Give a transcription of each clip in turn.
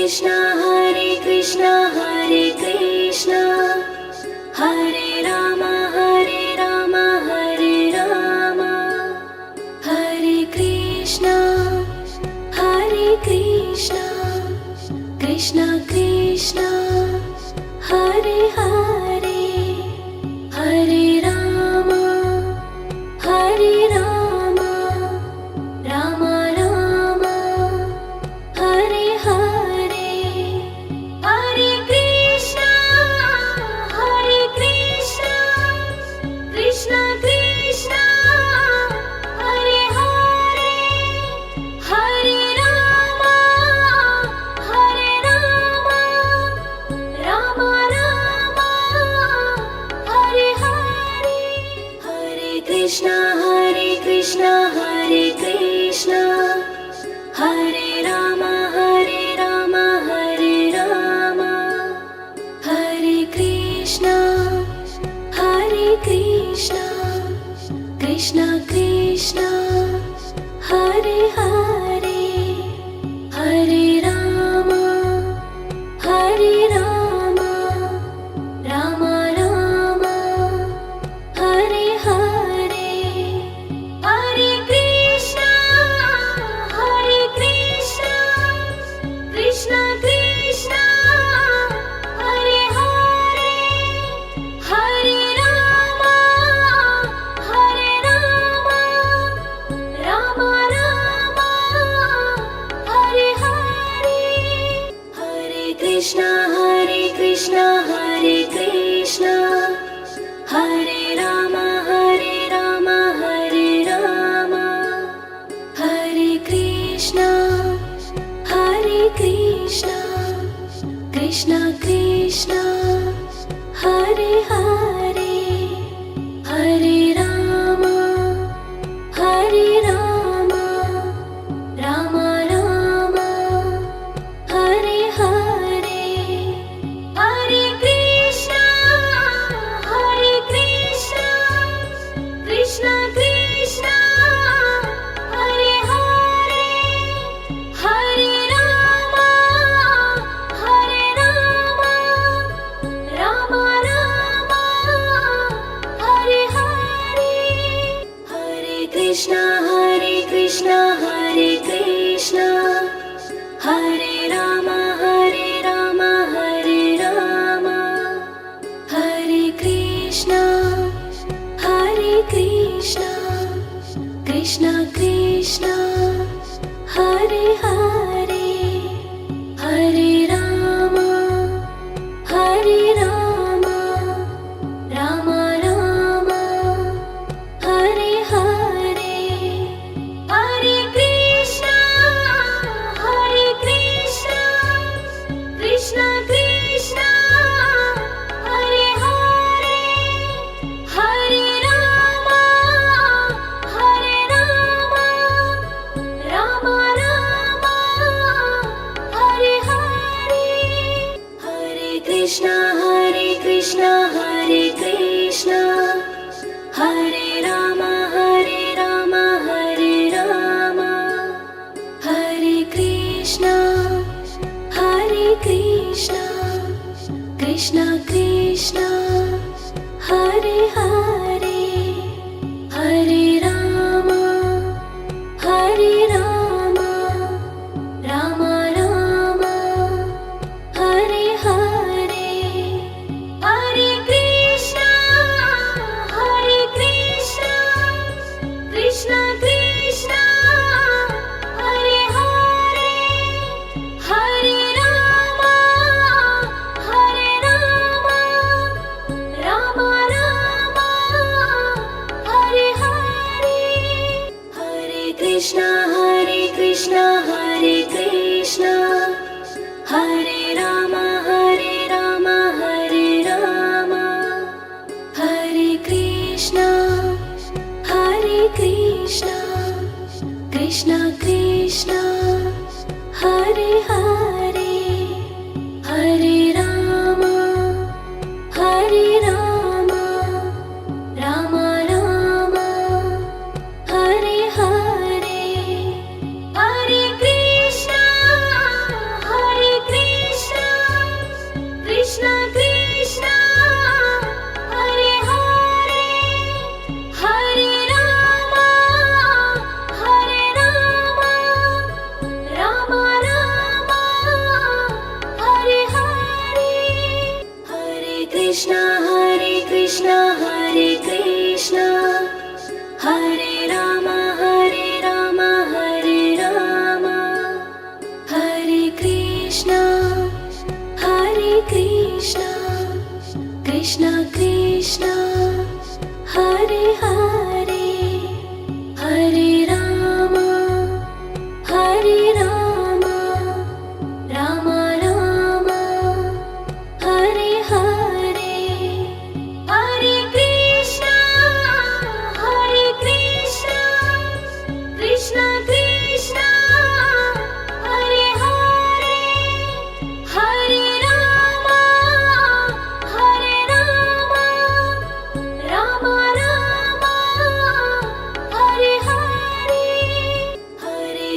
Krishna Hare Krishna Hare Ram Hare Ram Hare Krishna Krishna Krishna Hare Hare Hare Ram Ram Ram Hare Hare Hare Krishna Krishna Krishna Hare Hare Hare Ram Ram Ram Hare Hare Hare Krishna Hare Krishna Hare Ram Hare Ram Hare Krishna Krishna Krishna Hare Hare Hare Ram Ram Ram Hare Hare Hare Krishna Krishna Krishna Hare Hare Hare Ram Ram Ram Hare Hare Hare Krishna Hare Krishna Hare Ram Hare Ram Hare Krishna Krishna Krishna Hare Hare Hare Ram Ram Ram Hare Hare Hare Krishna Krishna Krishna Hare Hare Hare Ram Ram Ram Hare Hare Hare Krishna Hare Krishna Hare Ram Hare Ram Hare Krishna Krishna Krishna Hare Hare Hare Ram Ram Ram Hare Hare Hare Krishna Krishna Krishna Hare Hare Hare Ram Ram Ram Hare Hare Hare Krishna Hare Krishna Hare Ram Hare Ram Hare Krishna Krishna Krishna Hare Hare Hare Ram Ram Ram Hare Hare Hare Krishna Krishna Krishna Hare Hare Hare Ram Ram Ram Hare Hare Hare Krishna Hare Krishna Hare Ram Hare Ram Hare Krishna Krishna Krishna Hare Hare Hare Ram Ram Ram Hare Hare Hare Krishna Krishna Krishna Krishna Hare Hare Hare Rama Hare Rama Rama Rama Hare Hare Hare Krishna Krishna Krishna Hare Hare Hare Rama Rama Rama Hare Hare Hare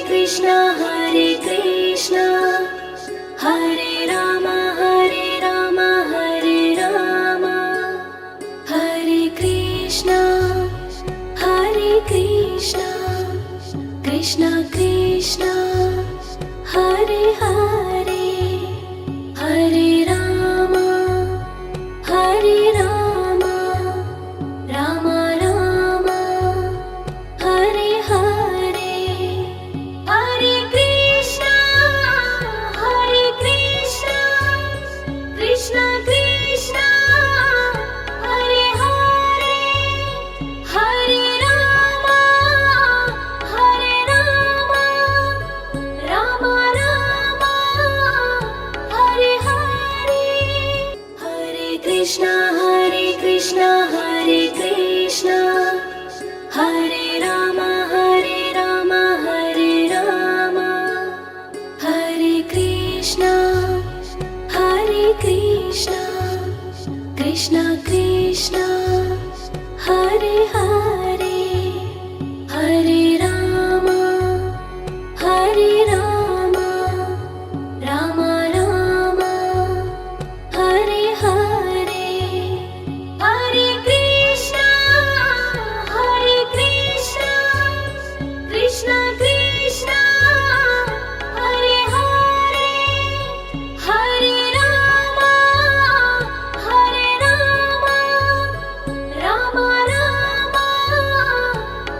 Krishna Hare Krishna Hare Rama Hare Rama Hare Krishna Krishna Krishna Hare Hare Hare Rama Rama Rama Hare Hare Hare Krishna Krishna Krishna Hare Hare Hare Rama Rama Rama Hare Hare Hare Krishna Hare Krishna Hare Rama Hare Rama Hare Krishna Krishna Krishna Hare Hare Hare Rama Rama Rama Hare Hare Hare Krishna Krishna Krishna Hare Hare Hare Rama Rama Rama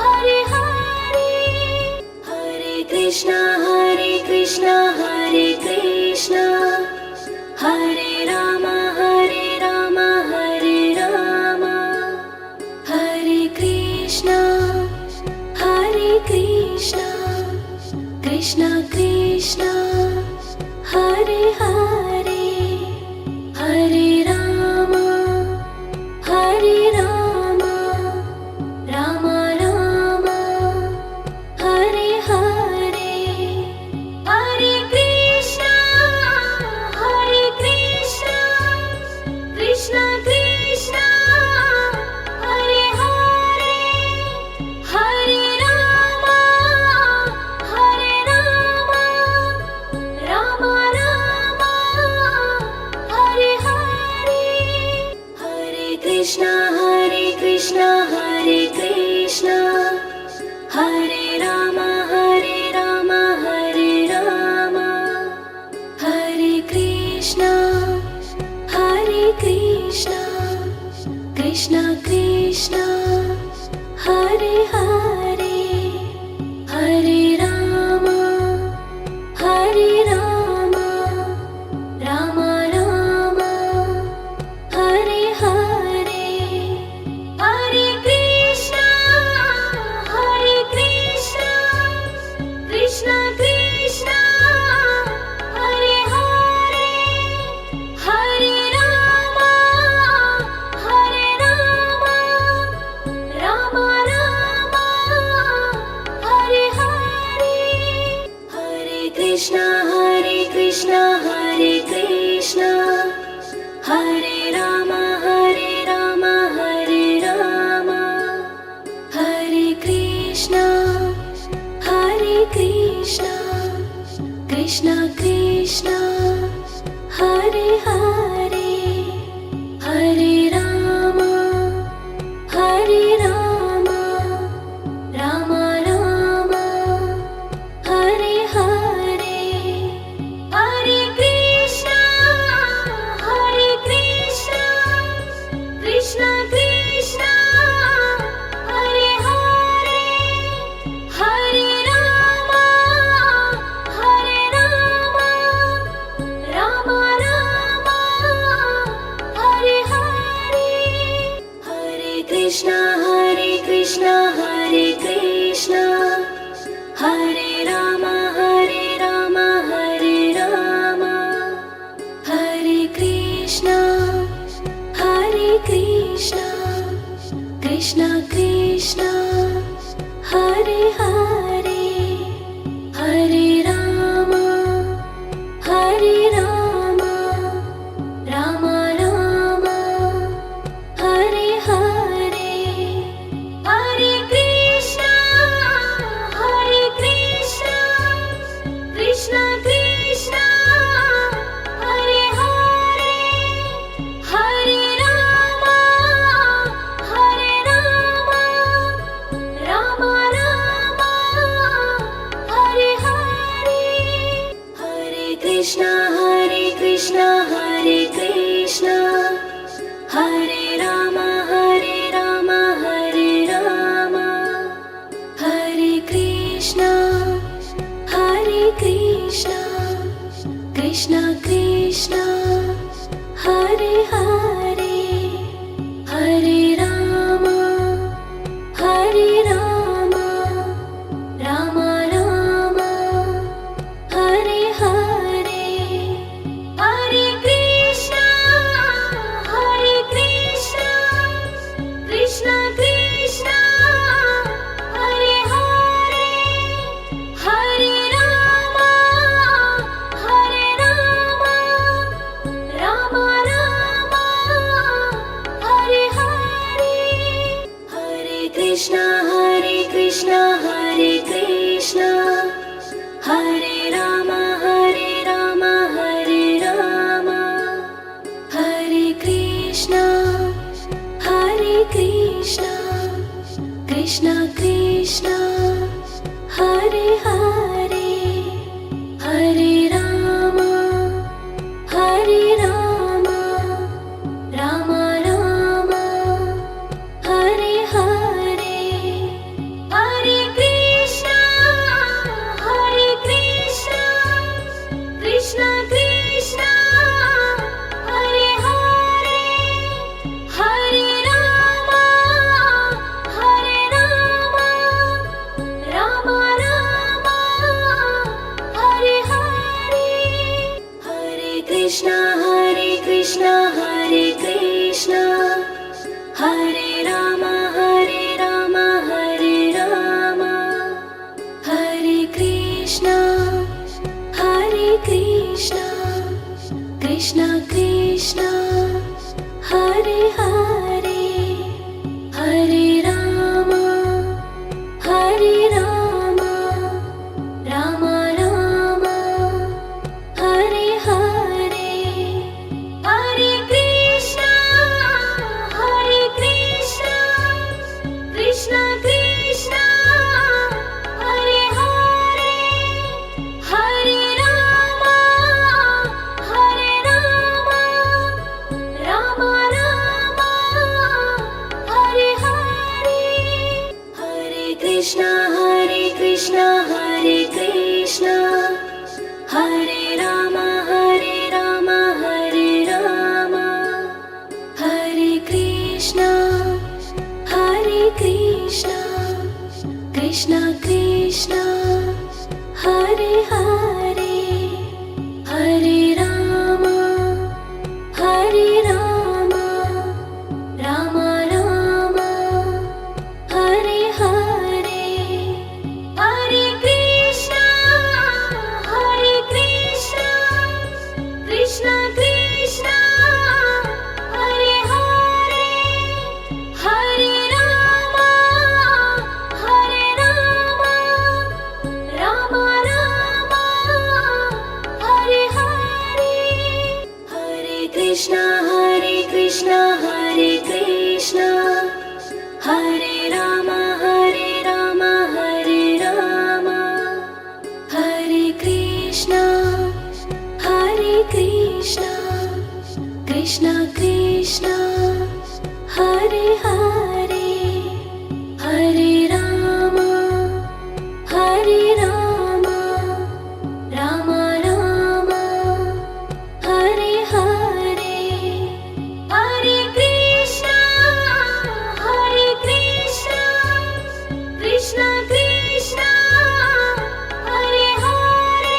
Hare Hare Hare Krishna Hare Krishna Hare Rama Hare Rama Hare Krishna Krishna Krishna Hare Hare Hare Rama Rama Rama Hare Hare Hare Krishna Krishna Krishna Hare Hare Hare Rama Rama Rama Hare Hare Hare Krishna Hare Krishna Hare Rama Hare Rama Hare Krishna Krishna Krishna Hare Hare Hare Rama Rama Rama Hare Hare Hare Krishna Krishna Krishna Hare Hare Hare Rama Rama Rama Hare Hare Hare Krishna Hare Krishna Hare Rama Hare Rama Hare Krishna Krishna Krishna Hare Hare Hare Rama Rama Rama Hare Hare Hare Krishna Krishna Krishna Hare Hare Hare Rama Rama Krishna Krishna Hare Hare Hare Rama Hare Rama Rama Rama Hare Hare Hare Krishna Krishna Krishna Hare Hare Hare Rama Rama Rama Hare Hare Hare Krishna Hare Krishna Hare Rama Hare Rama Hare Krishna Krishna Krishna Hare Hare Hare Rama Rama Rama Hare Hare Hare Krishna Krishna Krishna Hare Hare Hare Rama Rama Rama Hare Hare Hare Krishna Hare Krishna Hare Rama Hare Rama Hare Krishna Krishna Krishna Hare Hare Hare Rama Rama Rama Hare Hare Hare Krishna Krishna Krishna Hare Hare Hare Rama Rama Rama Hare Hare Hare Krishna Hare Krishna Hare Rama Hare Rama Hare Krishna Krishna Krishna Hare Hare Hare Rama Rama Rama Hare Hare Hare Krishna Krishna Krishna Hare Hare Hare Rama Rama Rama Hare Hare Hare Krishna Hare Krishna Hare Rama Hare Rama Hare Krishna Krishna Krishna Hare Hare Hare Rama Rama Rama Hare Hare Hare Krishna Krishna Krishna Hare Hare Hare Rama Rama Rama Hare Hare Hare Krishna Hare Krishna Hare Rama Hare Rama Hare Krishna Krishna Krishna Hare Hare Hare Rama Rama Rama Hare Hare Hare Krishna Krishna Krishna Hare Hare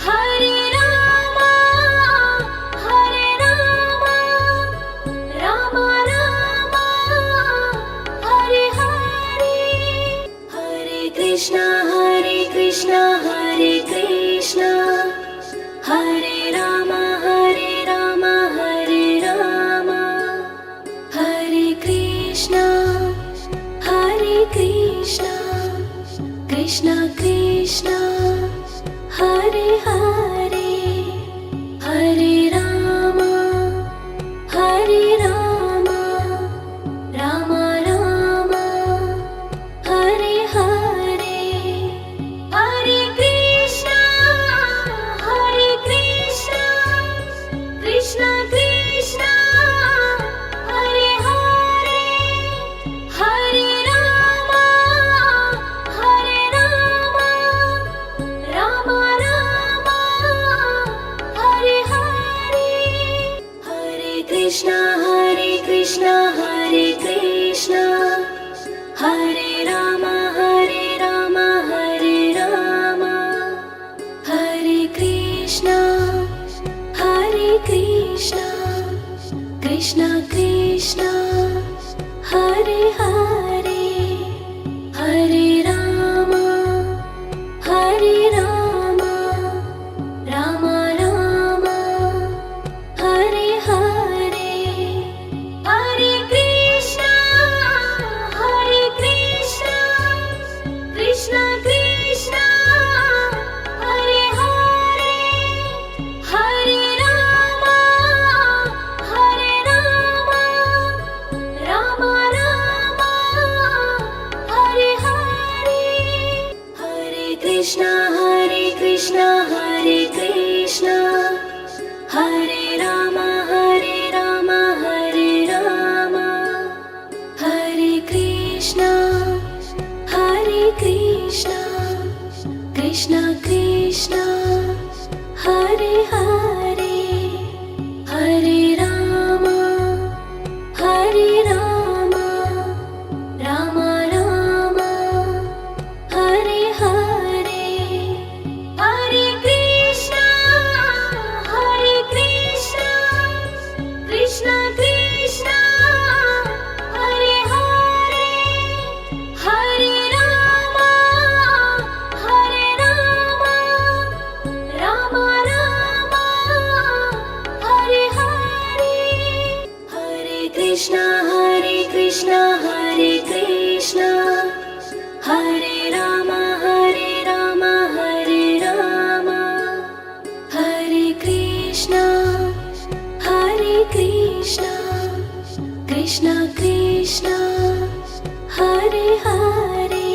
Hare Rama Rama Rama Krishna Krishna Hare Hare Hare Rama Hare Rama Rama Rama Hare Hare Hare Krishna Krishna Krishna Hare Hare Hare Rama Rama Rama Hare Hare Hare Krishna Hare Krishna Hare Rama Hare Rama Hare Krishna Krishna Krishna Hare Hare Hare Rama Rama Rama Hare Hare Hare Krishna Krishna Krishna Hare Hare Hare Rama Rama Rama Hare Hare Hare Krishna Hare Krishna Hare Rama Hare Rama Hare Krishna Krishna Krishna Hare Hare Hare Rama Rama Rama Hare Hare Hare Krishna Krishna Krishna Hare Hare Hare Rama Rama Rama Hare Hare Hare Krishna Hare Krishna Hare Rama Hare Rama Hare Krishna Krishna Krishna Hare Hare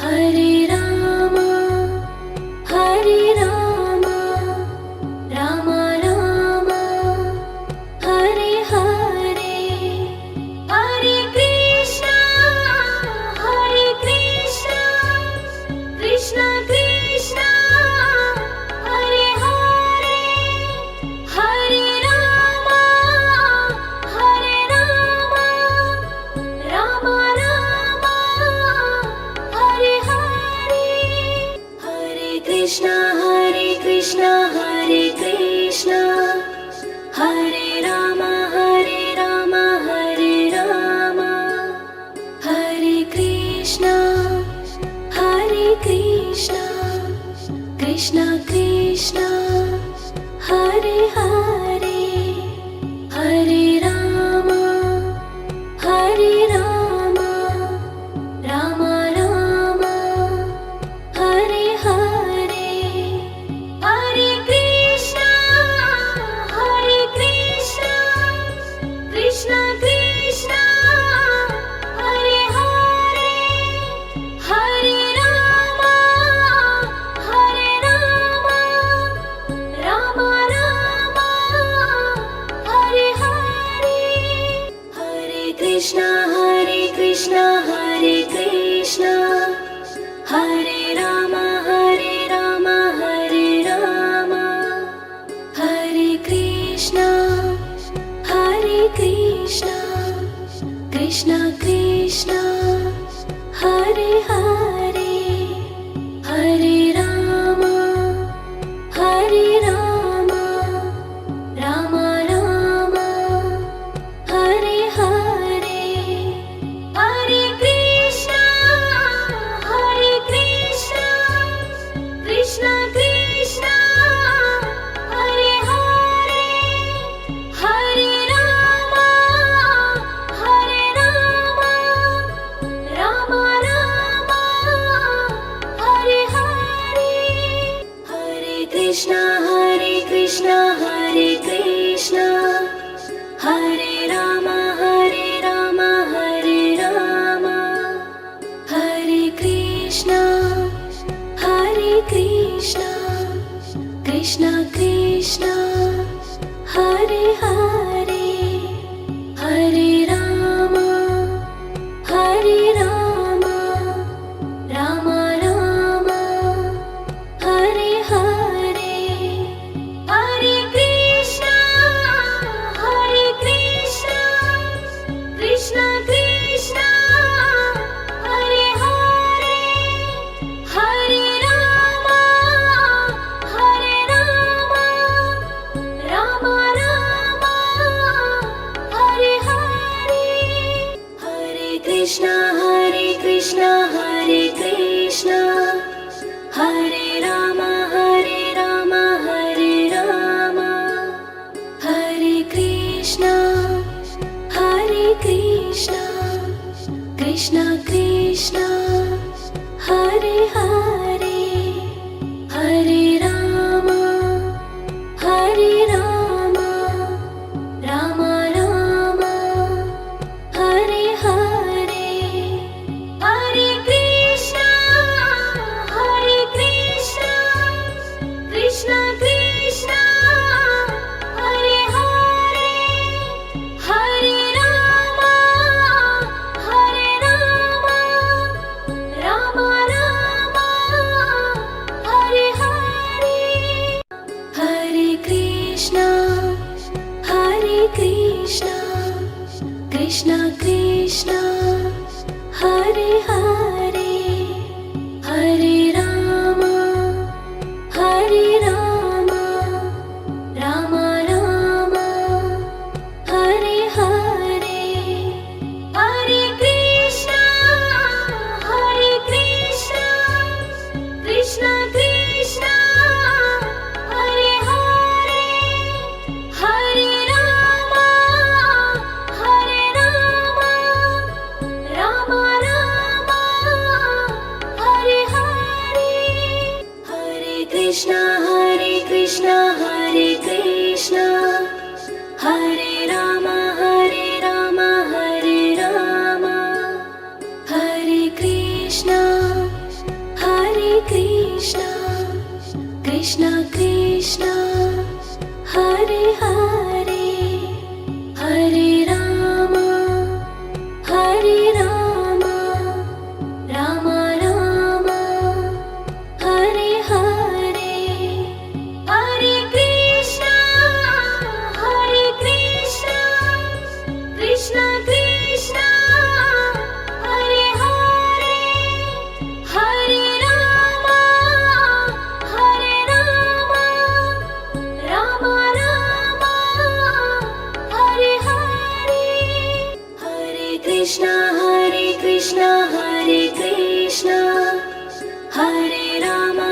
Hare Rama Rama Rama Hare Hare Hare Krishna Krishna Krishna Hare Hare Hare Rama Rama Rama Hare Hare Hare Krishna Hare Krishna Hare Rama Hare Rama Hare Krishna Krishna Krishna Hare Hare Hare Rama Rama Rama Hare Hare Hare Krishna Krishna Krishna Hare Hare Hare Rama Rama Rama Hare Hare Hare Krishna Hare Krishna Hare Rama Hare Rama Hare Krishna Krishna Krishna Hare Hare Hare Rama Rama Rama Hare Hare Hare Krishna Krishna Krishna Hare Hare Hare Rama Rama Rama Krishna Hare Krishna Hare Rama Hare Rama Hare Krishna Krishna Krishna Hare Hare Hare Rama Rama Rama Hare Hare Hare Krishna Krishna Krishna Hare Hare Hare Rama Rama Rama Hare Hare Hare Krishna Hare Krishna Hare Rama Hare Krishna Krishna Krishna Hare Hare Hare Rama Rama Rama Hare Hare Hare Krishna Krishna Krishna Hare Hare Hare Rama Rama Rama Hare Hare Hare Krishna Krishna Krishna Hare Hare Hare Rama Rama Rama Hare Hare Hare Krishna Krishna Krishna Hare Hare Hare Rama Rama Rama Hare Hare Hare Krishna Hare Rama Hare Krishna Krishna Krishna Hare Hare Hare Rama Rama Rama Hare Hare Hare Krishna Krishna Krishna Hare Hare Hare Rama Rama Rama Hare Hare Hare Krishna Hare Krishna Hare Rama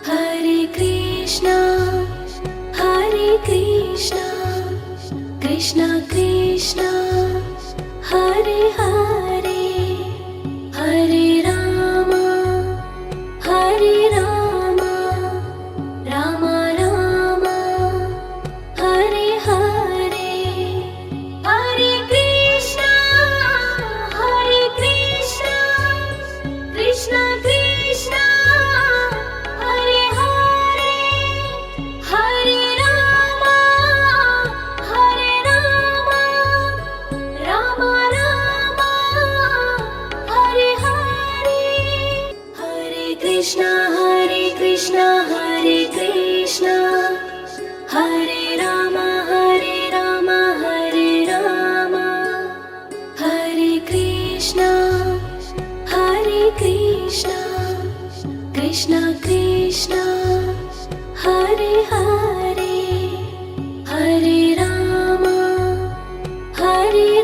Hare Krishna Krishna Krishna Hare Hare Hare Rama Rama Rama Hare Hare Hare Krishna Krishna Krishna Hare Hare Hare Rama Rama Rama Hare Hare Hare Krishna Hare Krishna Hare Rama Hare Krishna Krishna Krishna Hare Hare